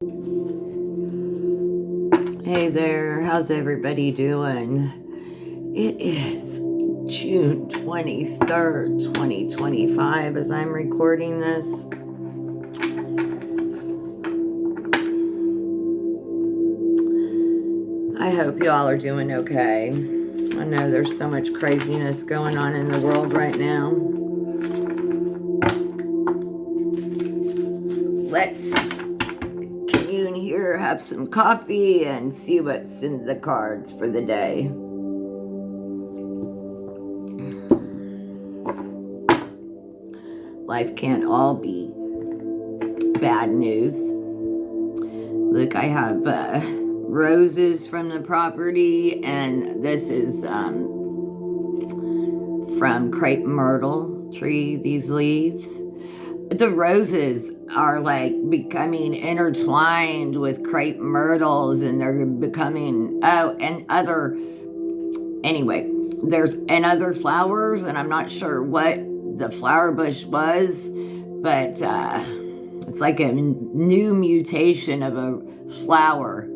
Hey there, how's everybody doing? It is June 23rd, 2025 as I'm recording this. I hope you all are doing okay. I know there's so much craziness going on in the world right now. Let's commune here, have some coffee, and see what's in the cards for the day. Life can't all be bad news. Look, I have roses from the property, and this is from crepe myrtle tree, these leaves. The roses are like becoming intertwined with crepe myrtles, and they're becoming, anyway, there's other flowers, and I'm not sure what the flower bush was, but it's like a new mutation of a flower,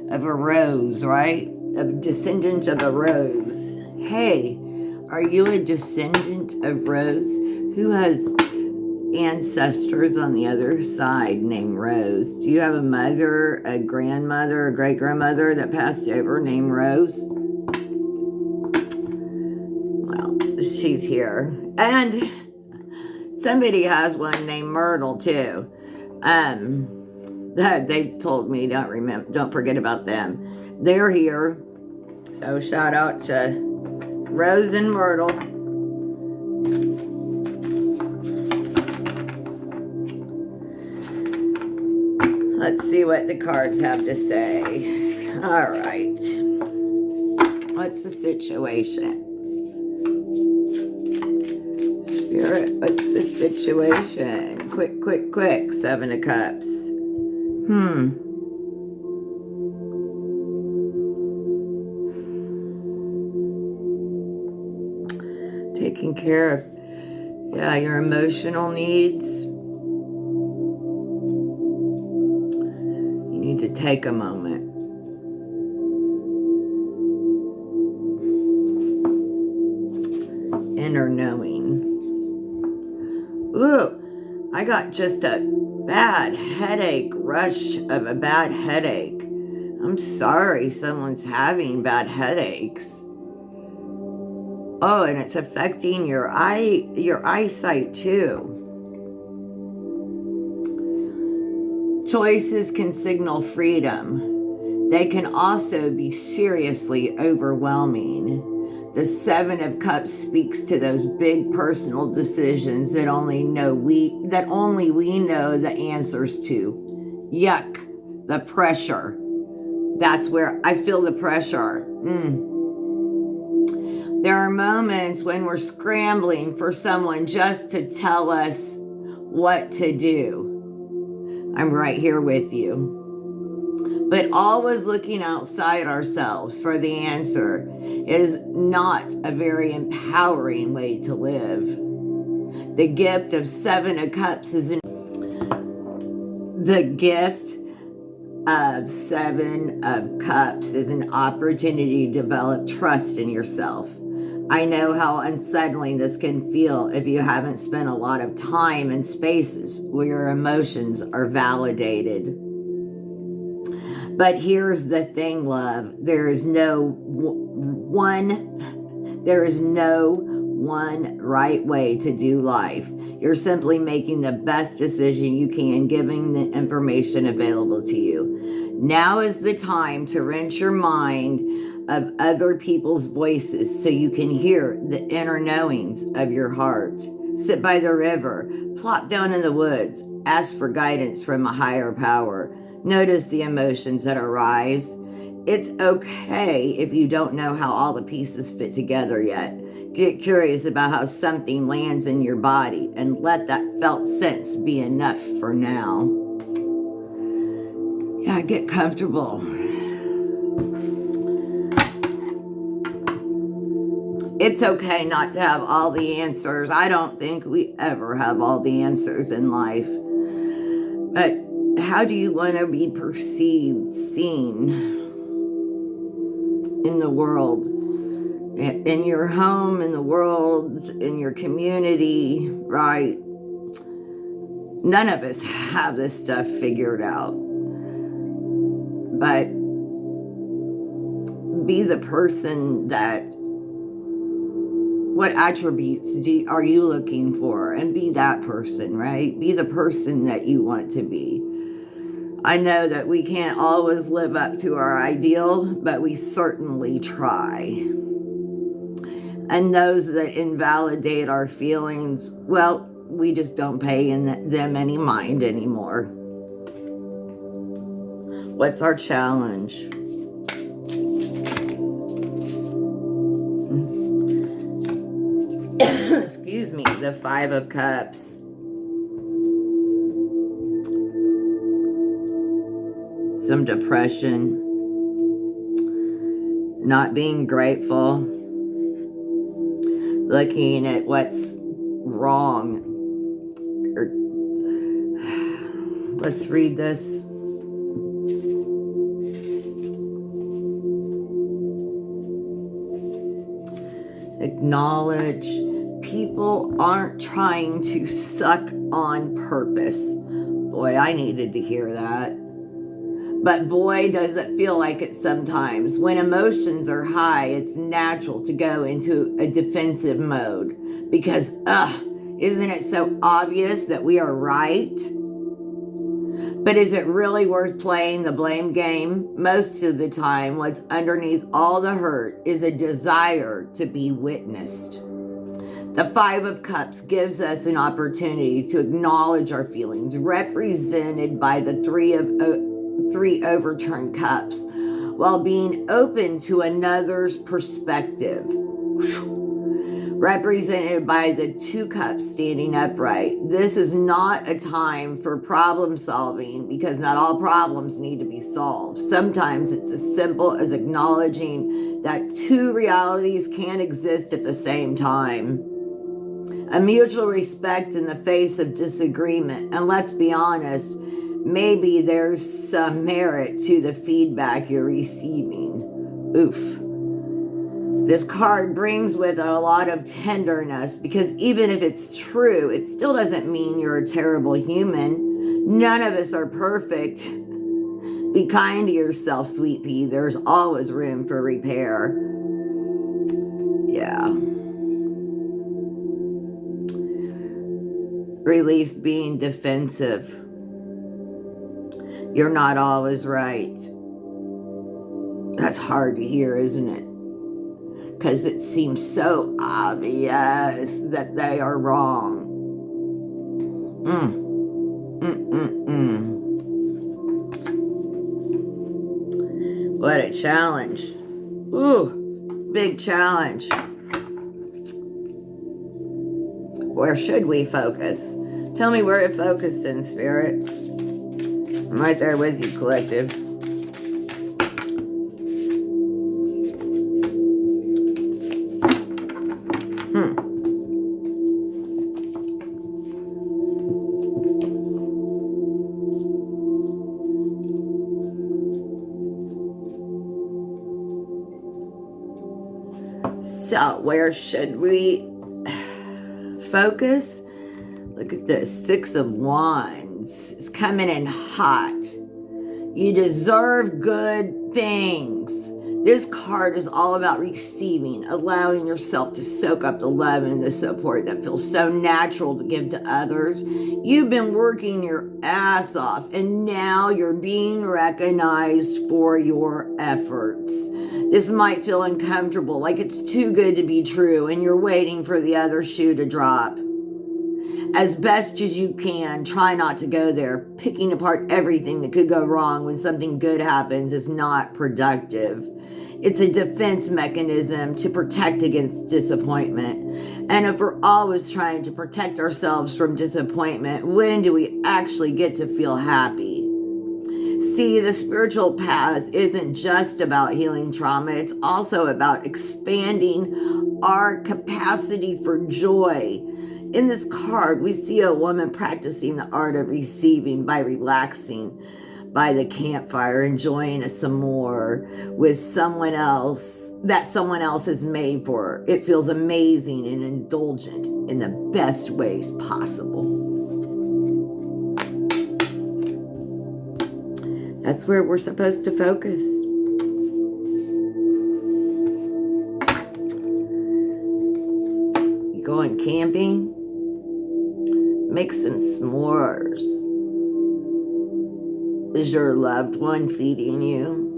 of a rose, right? A descendant of a rose. Hey, are you a descendant of Rose? Who has ancestors on the other side named Rose? Do you have a mother, a grandmother, a great-grandmother that passed over named Rose? Well, she's here. And somebody has one named Myrtle too. That they told me, don't forget about them. They're here. So shout out to Rose and Myrtle. Let's see what the cards have to say. All right. What's the situation? Spirit, what's the situation? Quick, quick, quick. 7 of Cups. Taking care of, your emotional needs. You need to take a moment. Inner knowing. Ooh, I got just a bad headache, rush of a bad headache. I'm sorry someone's having bad headaches. Oh, and it's affecting your eyesight too. Choices can signal freedom. They can also be seriously overwhelming. The 7 of Cups speaks to those big personal decisions that only we know the answers to. Yuck, the pressure. That's where I feel the pressure. There are moments when we're scrambling for someone just to tell us what to do. I'm right here with you. But always looking outside ourselves for the answer is not a very empowering way to live. The gift of 7 of Cups is an opportunity to develop trust in yourself. I know how unsettling this can feel if you haven't spent a lot of time in spaces where your emotions are validated. But here's the thing, love. There is no one right way to do life. You're simply making the best decision you can, given the information available to you. Now is the time to wrench your mind of other people's voices so you can hear the inner knowings of your heart. Sit by the river, plop down in the woods, ask for guidance from a higher power. Notice the emotions that arise. It's okay if you don't know how all the pieces fit together yet. Get curious about how something lands in your body and let that felt sense be enough for now. Yeah, get comfortable. It's okay not to have all the answers. I don't think we ever have all the answers in life. But How do you want to be perceived, seen in the world? In your home, in the world, in your community, right? None of us have this stuff figured out. But be the person that, what attributes are you looking for? And be that person, right? Be the person that you want to be. I know that we can't always live up to our ideal, but we certainly try. And those that invalidate our feelings, well, we just don't pay them any mind anymore. What's our challenge? Excuse me, the 5 of Cups. Some depression. Not being grateful. Looking at what's wrong. Let's read this. Acknowledge people aren't trying to suck on purpose. Boy, I needed to hear that. But boy, does it feel like it sometimes. When emotions are high, it's natural to go into a defensive mode. Because, isn't it so obvious that we are right? But is it really worth playing the blame game? Most of the time, what's underneath all the hurt is a desire to be witnessed. The 5 of Cups gives us an opportunity to acknowledge our feelings, represented by the 3 overturned cups, while being open to another's perspective. Represented by the 2 cups standing upright. This is not a time for problem solving, because not all problems need to be solved. Sometimes it's as simple as acknowledging that 2 realities can't exist at the same time. A mutual respect in the face of disagreement. And let's be honest, maybe there's some merit to the feedback you're receiving. Oof. This card brings with it a lot of tenderness, because even if it's true, it still doesn't mean you're a terrible human. None of us are perfect. Be kind to yourself, sweet pea. There's always room for repair. Yeah. Release being defensive. You're not always right. That's hard to hear, isn't it? Because it seems so obvious that they are wrong. What a challenge. Ooh, big challenge. Where should we focus? Tell me where to focus in, Spirit. I'm right there with you, collective. So, where should we focus? Look at this, 6 of Wands. It's coming in hot. You deserve good things. This card is all about receiving, allowing yourself to soak up the love and the support that feels so natural to give to others. You've been working your ass off, and now you're being recognized for your efforts. This might feel uncomfortable, like it's too good to be true, and you're waiting for the other shoe to drop. As best as you can, try not to go there. Picking apart everything that could go wrong when something good happens is not productive. It's a defense mechanism to protect against disappointment. And if we're always trying to protect ourselves from disappointment, when do we actually get to feel happy? See, the spiritual path isn't just about healing trauma. It's also about expanding our capacity for joy. In this card, we see a woman practicing the art of receiving by relaxing by the campfire, enjoying a s'more with someone else that someone else has made for her. It feels amazing and indulgent in the best ways possible. That's where we're supposed to focus. You going camping? Make some s'mores. Is your loved one feeding you?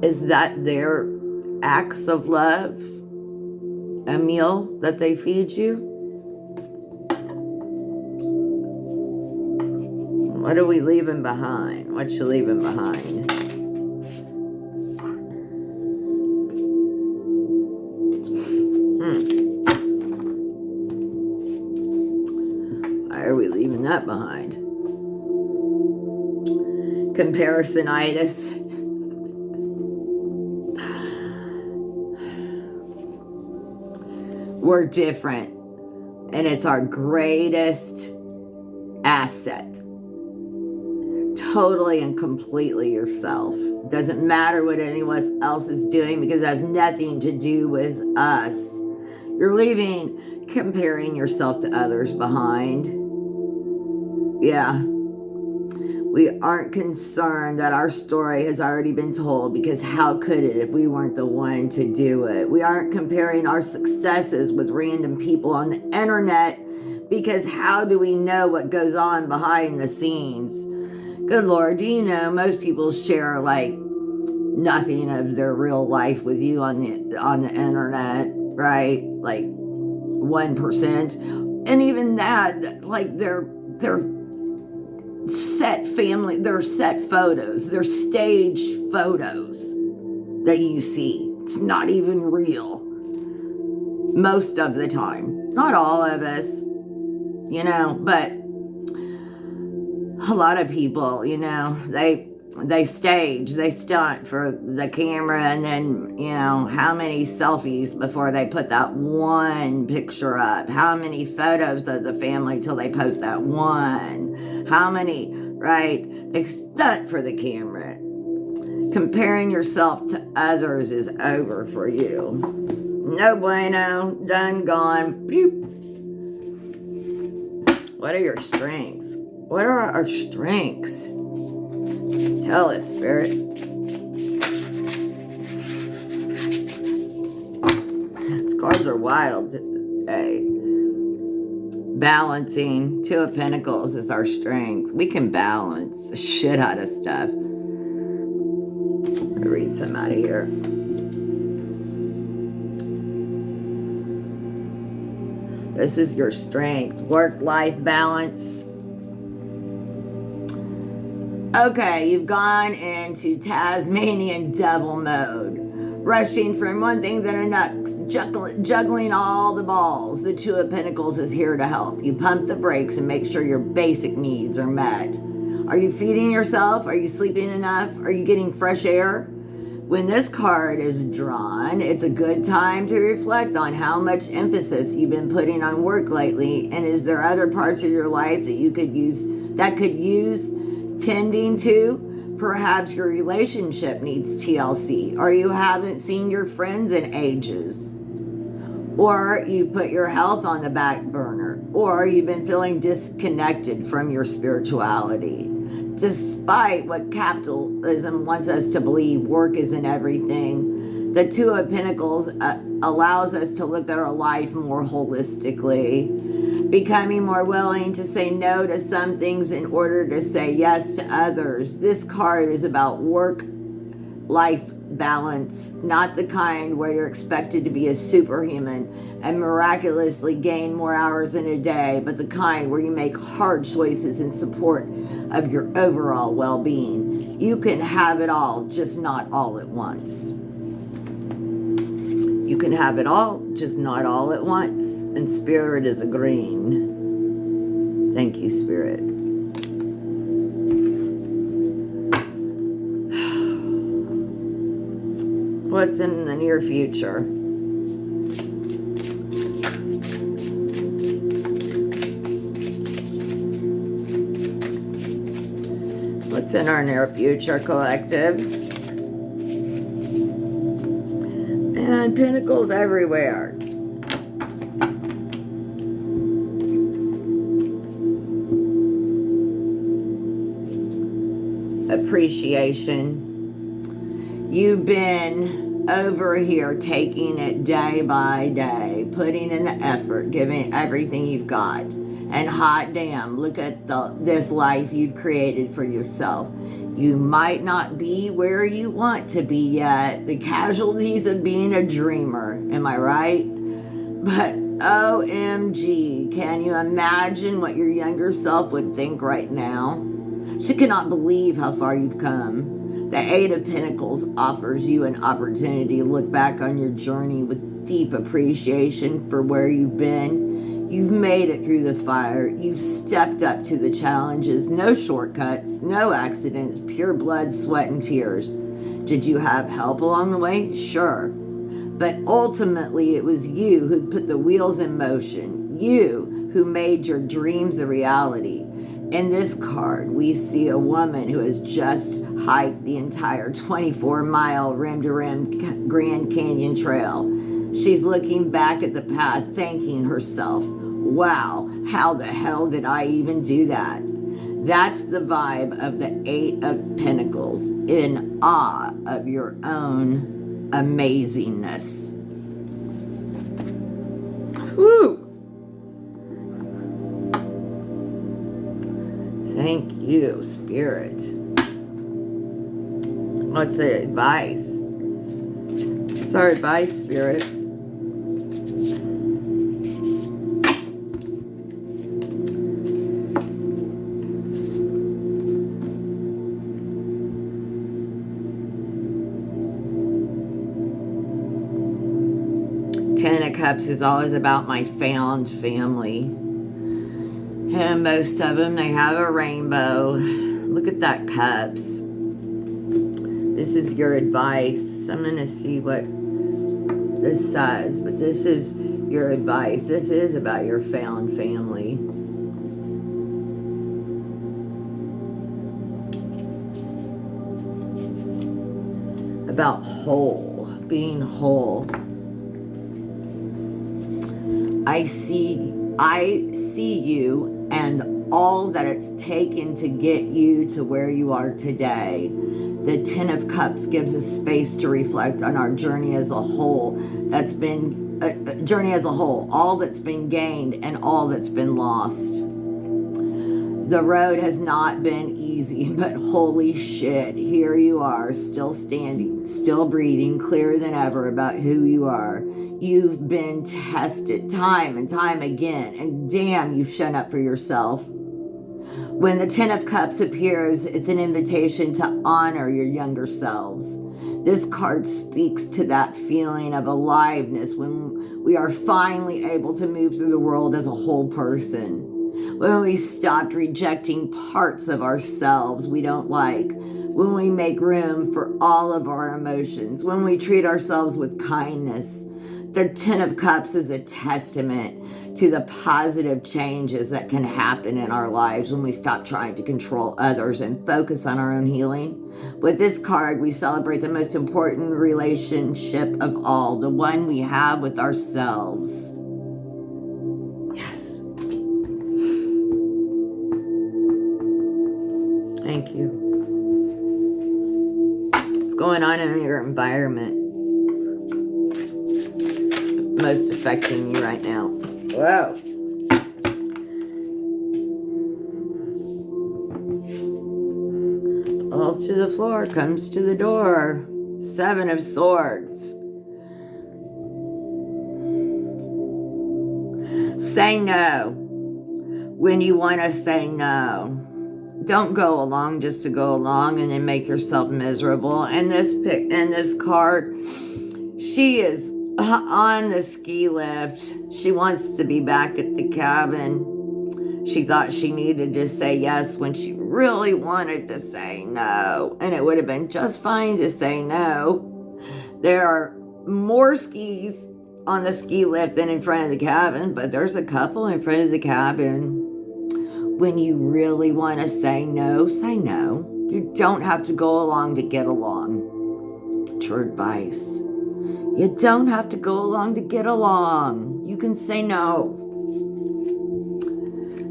Is that their acts of love? A meal that they feed you? What are we leaving behind? What you leaving behind? Why are we leaving that behind? Comparisonitis. We're different, and it's our greatest asset. Totally and completely yourself. Doesn't matter what anyone else is doing because it has nothing to do with us. You're leaving comparing yourself to others behind. Yeah. We aren't concerned that our story has already been told, because how could it if we weren't the one to do it? We aren't comparing our successes with random people on the internet, because how do we know what goes on behind the scenes? Good Lord, do you know most people share like nothing of their real life with you on the internet, right? Like 1%. And even that, like they're set family, they're set photos, they're staged photos that you see. It's not even real most of the time. Not all of us, you know, but a lot of people, you know, they stunt for the camera, and then, you know, how many selfies before they put that one picture up? How many photos of the family till they post that one? How many, right? They stunt for the camera. Comparing yourself to others is over for you. No bueno, done, gone. Boop. What are your strengths? What are our strengths? Tell us, Spirit. These cards are wild today. Balancing. Two of Pentacles is our strength. We can balance the shit out of stuff. I'll read some out of here. This is your strength. Work-life balance. Okay, you've gone into Tasmanian devil mode. Rushing from one thing to the next. Juggling all the balls. The Two of Pentacles is here to help. You pump the brakes and make sure your basic needs are met. Are you feeding yourself? Are you sleeping enough? Are you getting fresh air? When this card is drawn, it's a good time to reflect on how much emphasis you've been putting on work lately, and is there other parts of your life that you could use tending to? Perhaps your relationship needs TLC, or you haven't seen your friends in ages, or you put your health on the back burner, or you've been feeling disconnected from your spirituality. Despite what capitalism wants us to believe, work isn't everything. The Two of Pentacles allows us to look at our life more holistically, becoming more willing to say no to some things in order to say yes to others. This card is about work-life balance, not the kind where you're expected to be a superhuman and miraculously gain more hours in a day, but the kind where you make hard choices in support of your overall well-being. You can have it all, just not all at once. You can have it all, just not all at once. And Spirit is agreeing. Thank you, Spirit. What's in the near future? What's in our near future, collective? And pentacles everywhere. Appreciation. You've been over here taking it day by day, putting in the effort, giving everything you've got. And hot damn, look at this life you've created for yourself. You might not be where you want to be yet. The casualties of being a dreamer, am I right? But OMG, can you imagine what your younger self would think right now? She cannot believe how far you've come. The Eight of Pentacles offers you an opportunity to look back on your journey with deep appreciation for where you've been. You've made it through the fire. You've stepped up to the challenges. No shortcuts, no accidents, pure blood, sweat, and tears. Did you have help along the way? Sure. But ultimately, it was you who put the wheels in motion. You who made your dreams a reality. In this card, we see a woman who has just hiked the entire 24-mile rim-to-rim Grand Canyon Trail. She's looking back at the path, thanking herself. Wow, how the hell did I even do that? That's the vibe of the Eight of Pentacles, in awe of your own amazingness. Whew. Thank you, Spirit. What's the advice? What's our advice, Spirit? Ten of Cups is always about my found family. And most of them, they have a rainbow. Look at that, Cups. This is your advice. I'm going to see what this says, but this is your advice. This is about your found family. About whole, being whole. I see you and all that it's taken to get you to where you are today. The Ten of Cups gives us space to reflect on our journey as a whole. That's been journey as a whole, all that's been gained and all that's been lost. The road has not been easy, but holy shit, here you are, still standing, still breathing, clearer than ever about who you are. You've been tested time and time again, and damn, you've shown up for yourself. When the Ten of Cups appears, it's an invitation to honor your younger selves. This card speaks to that feeling of aliveness when we are finally able to move through the world as a whole person. When we stopped rejecting parts of ourselves we don't like. When we make room for all of our emotions. When we treat ourselves with kindness. The Ten of Cups is a testament to the positive changes that can happen in our lives when we stop trying to control others and focus on our own healing. With this card, we celebrate the most important relationship of all, the one we have with ourselves. Yes. Thank you. What's going on in your environment? Most affecting you right now. Whoa. Falls to the floor, comes to the door. Seven of Swords. Say no when you want to say no. Don't go along just to go along and then make yourself miserable. And this card, she is on the ski lift. She wants to be back at the cabin. She thought she needed to say yes when she really wanted to say no. And it would have been just fine to say no. There are more skis on the ski lift than in front of the cabin, but there's a couple in front of the cabin. When you really want to say no, say no. You don't have to go along to get along. True advice. You don't have to go along to get along. You can say no.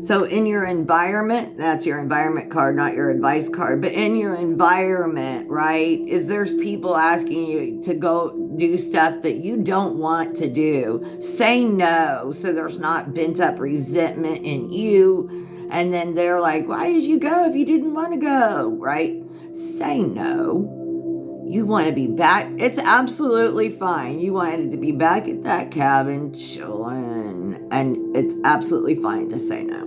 So in your environment, that's your environment card, not your advice card, but in your environment, right, is there's people asking you to go do stuff that you don't want to do. Say no, so there's not bent up resentment in you. And then they're like, why did you go if you didn't want to go, right? Say no. You want to be back. It's absolutely fine. You wanted to be back at that cabin chilling. And it's absolutely fine to say no.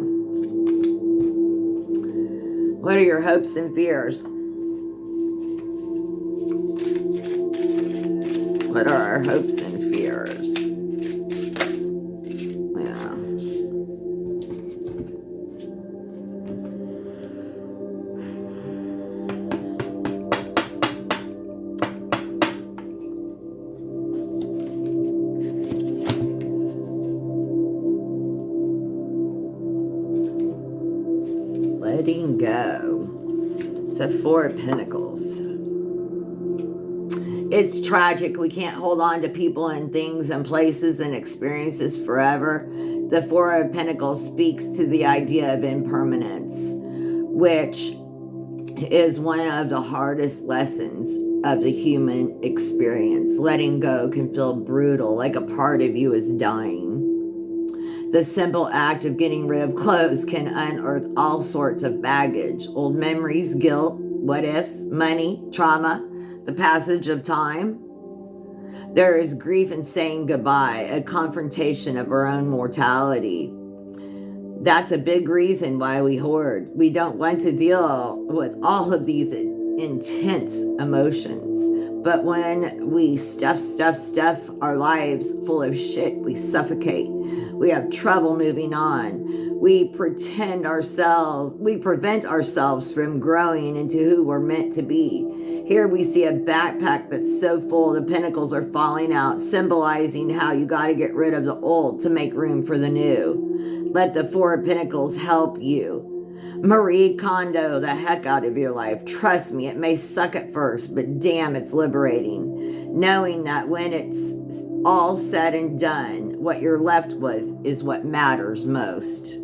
What are your hopes and fears? What are our hopes and fears? Yeah. Letting go. It's a Four of Pentacles. It's tragic. We can't hold on to people and things and places and experiences forever. The Four of Pentacles speaks to the idea of impermanence, which is one of the hardest lessons of the human experience. Letting go can feel brutal, like a part of you is dying. The simple act of getting rid of clothes can unearth all sorts of baggage, old memories, guilt, what ifs, money, trauma, the passage of time. There is grief in saying goodbye, a confrontation of our own mortality. That's a big reason why we hoard. We don't want to deal with all of these intense emotions. But when we stuff our lives full of shit, we suffocate. We have trouble moving on. We prevent ourselves from growing into who we're meant to be. Here we see a backpack that's so full the pentacles are falling out, symbolizing how you got to get rid of the old to make room for the new. Let the Four of Pentacles help you. Marie Kondo the heck out of your life. Trust me, it may suck at first, but damn, it's liberating. Knowing that when it's all said and done, what you're left with is what matters most.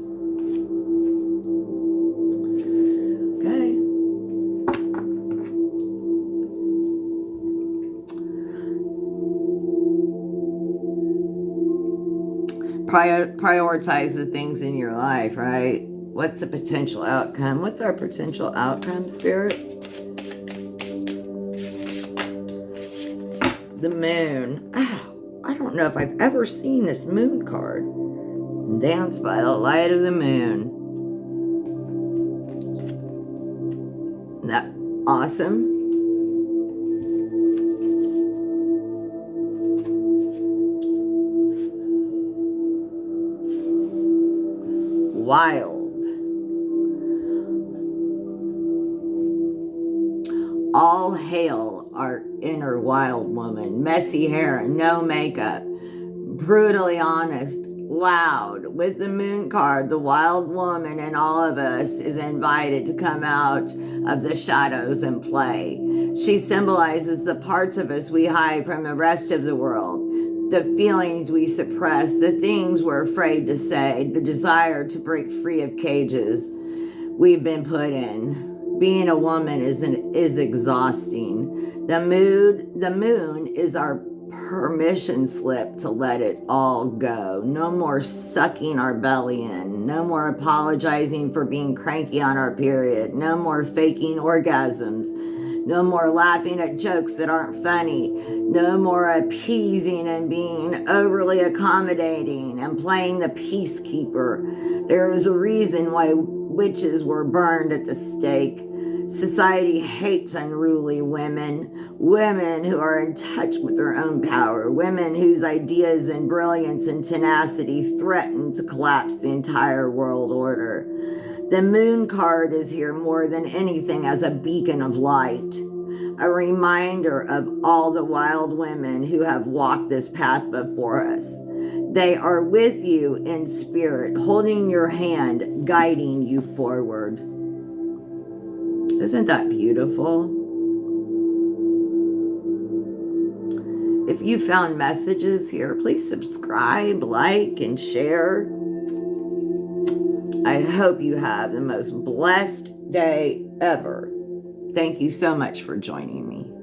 Okay. Prioritize the things in your life, right? What's the potential outcome? What's our potential outcome, Spirit? The Moon. Oh, I don't know if I've ever seen this Moon card. Dance by the light of the moon. Isn't that awesome? Wild. All hail our inner wild woman. Messy hair, no makeup. Brutally honest, loud. With the Moon card, the wild woman in all of us is invited to come out of the shadows and play. She symbolizes the parts of us we hide from the rest of the world. The feelings we suppress, the things we're afraid to say, the desire to break free of cages we've been put in. Being a woman is exhausting. The moon is our permission slip to let it all go. No more sucking our belly in. No more apologizing for being cranky on our period. No more faking orgasms. No more laughing at jokes that aren't funny. No more appeasing and being overly accommodating and playing the peacekeeper. There is a reason why witches were burned at the stake. Society hates unruly women, women who are in touch with their own power, women whose ideas and brilliance and tenacity threaten to collapse the entire world order. The Moon card is here more than anything as a beacon of light, a reminder of all the wild women who have walked this path before us. They are with you in spirit, holding your hand, guiding you forward. Isn't that beautiful? If you found messages here, please subscribe, like, and share. I hope you have the most blessed day ever. Thank you so much for joining me.